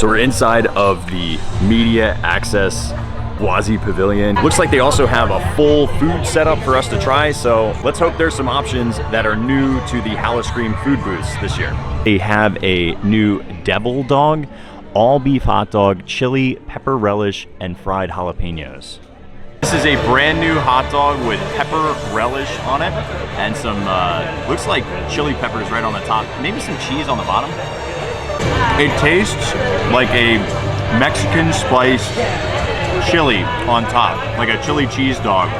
So we're inside of the media access Quasi Pavilion. Looks like they also have a full food setup for us to try, so let's hope there's some options that are new to the Howl-O-Scream food booths this year. They have a new devil dog, all beef hot dog, chili, pepper relish, and fried jalapenos. This is a brand new hot dog with pepper relish on it and some, looks like chili peppers right on the top, maybe some cheese on the bottom. It tastes like a Mexican spiced chili on top, like a chili cheese dog.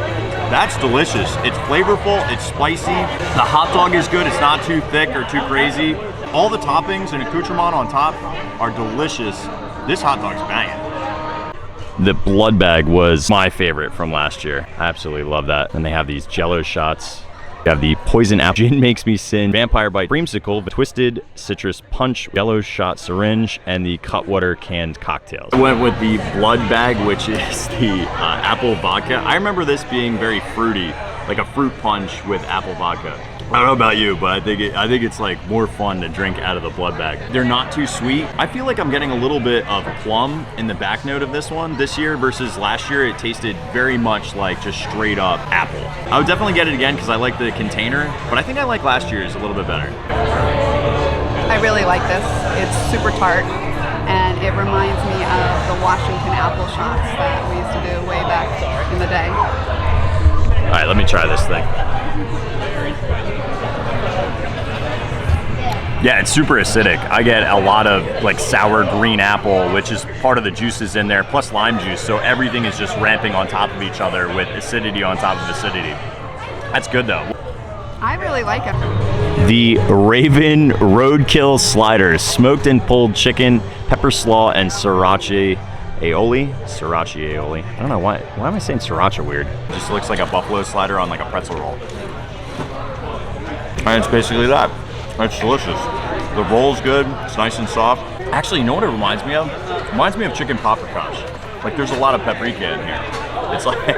That's delicious. It's flavorful, it's spicy. The hot dog is good, it's not too thick or too crazy. All the toppings and accoutrement on top are delicious. This hot dog's banging. The blood bag was my favorite from last year. I absolutely love that. And they have these jello shots. We have the poison apple, gin makes me sin, vampire bite, creamsicle, twisted citrus punch, yellow shot syringe, and the Cutwater canned cocktails. I went with the blood bag, which is the apple vodka. I remember this being very fruity, like a fruit punch with apple vodka. I don't know about you, but I think it's like more fun to drink out of the blood bag. They're not too sweet. I feel like I'm getting a little bit of plum in the back note of this one this year versus last year. It tasted very much like just straight up apple. I would definitely get it again because I like the container, but I think I like last year's a little bit better. I really like this. It's super tart, and it reminds me of the Washington apple shots that we used to do way back in the day. All right, let me try this thing. Yeah, it's super acidic. I get a lot of like sour green apple, which is part of the juices in there, plus lime juice. So everything is just ramping on top of each other with acidity on top of acidity. That's good though. I really like it. The Raven Roadkill sliders, smoked and pulled chicken, pepper slaw, and sriracha aioli. Sriracha aioli. I don't know why am I saying sriracha weird? It just looks like a buffalo slider on like a pretzel roll. And it's basically that. It's delicious. The roll's good, it's nice and soft. Actually, you know what it reminds me of? It reminds me of chicken paprikash. Like there's a lot of paprika in here.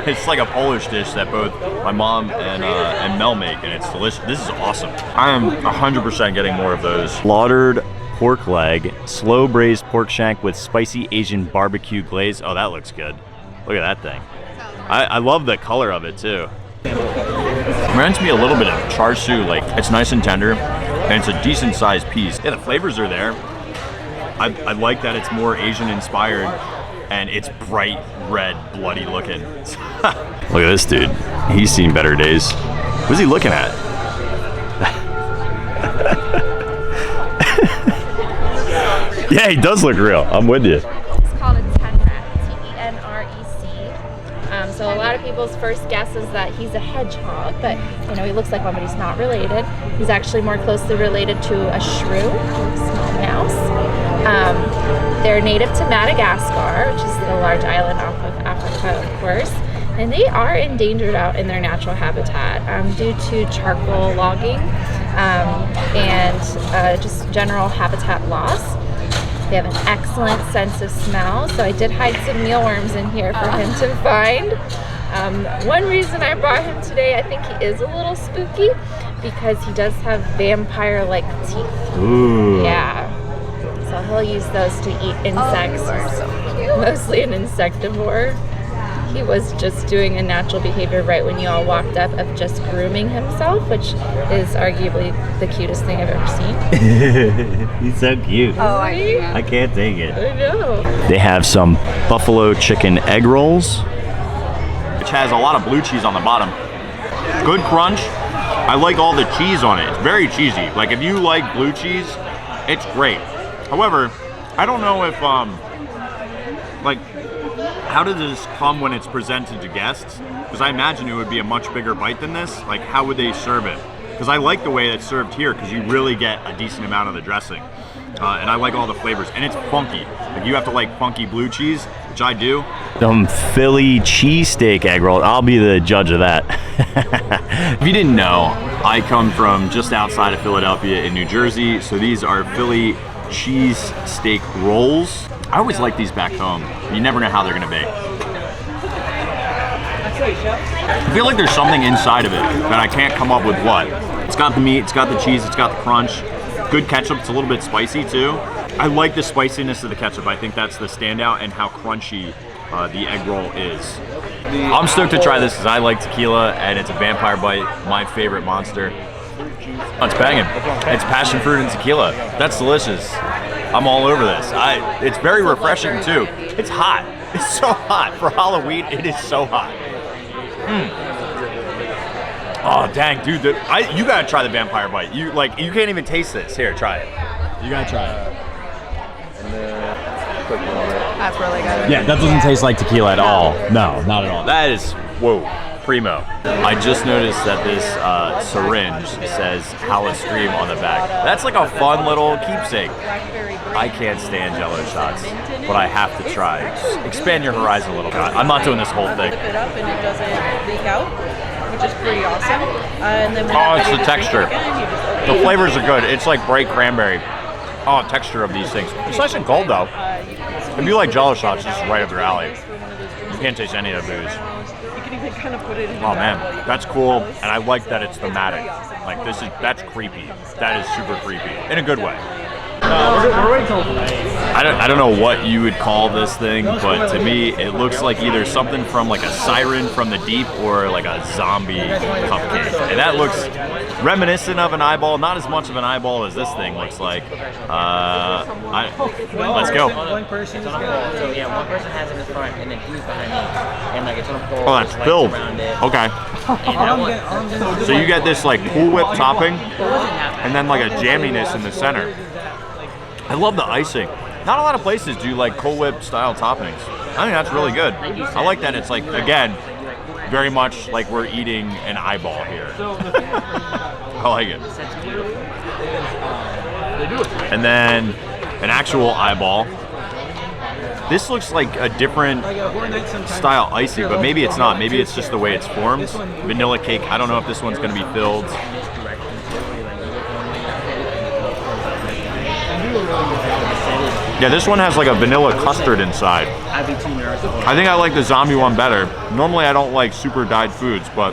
It's like a Polish dish that both my mom and Mel make, and it's delicious. This is awesome. I am 100% getting more of those. Slaughtered pork leg, slow braised pork shank with spicy Asian barbecue glaze. Oh, that looks good. Look at that thing. I love the color of it too. Reminds me a little bit of char siu. Like it's nice and tender, and it's a decent sized piece. Yeah, the flavors are there. I like that it's more Asian inspired, and it's bright red, bloody looking. Look at this dude. He's seen better days. What's he looking at? Yeah, he does look real. I'm with you. It's called a tenrec, T-E-N-R-E-C. So a lot of people's first guess is that he's a hedgehog, but you know he looks like one, but he's not related. He's actually more closely related to a shrew, a small mouse. They're native to Madagascar, which is the large island off of Africa, of course. And they are endangered out in their natural habitat due to charcoal logging and just general habitat loss. They have an excellent sense of smell, so I did hide some mealworms in here for him to find. One reason I brought him today, I think he is a little spooky because he does have vampire-like teeth. Ooh. Yeah. So he'll use those to eat insects. Oh, Mostly an insectivore. He was just doing a natural behavior right when you all walked up of just grooming himself, which is arguably the cutest thing I've ever seen. He's so cute. Oh, I can't take it. I know. They have some buffalo chicken egg rolls, which has a lot of blue cheese on the bottom. Good crunch. I like all the cheese on it. It's very cheesy. Like if you like blue cheese, it's great. However, I don't know if like how does this come when it's presented to guests? Because I imagine it would be a much bigger bite than this. Like how would they serve it? Because I like the way it's served here because you really get a decent amount of the dressing. And I like all the flavors, and it's funky. Like you have to like funky blue cheese, which I do. Some Philly cheesesteak egg roll. I'll be the judge of that. If you didn't know, I come from just outside of Philadelphia in New Jersey, so these are Philly cheesesteak rolls. I always like these back home. You never know how they're gonna be. I feel like there's something inside of it that I can't come up with what. It's got the meat, it's got the cheese, it's got the crunch. Good ketchup, it's a little bit spicy too. I like the spiciness of the ketchup. I think that's the standout, and how crunchy the egg roll is. I'm stoked to try this because I like tequila, and it's a vampire bite, my favorite monster. Oh, it's banging. It's passion fruit and tequila. That's delicious. I'm all over this. It's very refreshing too. It's hot. It's so hot. For Halloween, it is so hot. Oh dang, dude! You gotta try the vampire bite. You can't even taste this. Here, try it. You gotta try it. That's really good. Yeah, that doesn't taste like tequila at all. No, not at all. That is, whoa, primo. I just noticed that this syringe says Howl-O-Scream on the back. That's like a fun little keepsake. I can't stand Jello shots, but I have to try. Just expand your horizon a little bit. I'm not doing this whole thing. Flip it up and it doesn't leak out, which is pretty awesome. And then Oh, it's the texture. The flavors are good. It's like bright cranberry. Oh, texture of these things. It's nice and cold though. If you like Jello shots, this is right up your alley. You can't taste any of the booze. Oh man, that's cool, and I like that it's thematic. Like that's creepy. That is super creepy in a good way. I don't know what you would call this thing, but to me it looks like either something from like a siren from the deep or like a zombie cupcake. And that looks reminiscent of an eyeball, not as much of an eyeball as this thing looks like. Let's go. One person is going. So yeah, one person has it in his front, and then he's behind me, and like it's on a pole. Oh, that's filled. Okay. So you get this like Cool Whip topping, and then like a jamminess in the center. I love the icing. Not a lot of places do like Cool Whip style toppings. I think that's really good. I like that it's like, again, very much like we're eating an eyeball here. I like it. And then an actual eyeball. This looks like a different style icing, but maybe it's not. Maybe it's just the way it's formed. Vanilla cake. I don't know if this one's going to be filled. Yeah, this one has like a vanilla custard inside. I'd be too nervous. I think I like the zombie one better. Normally I don't like super dyed foods, but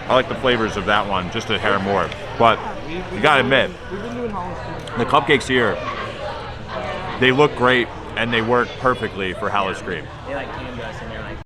I like the flavors of that one just a hair more. But you gotta admit, the cupcakes here, they look great and they work perfectly for Howl-O-Scream. They like came to us and they're like,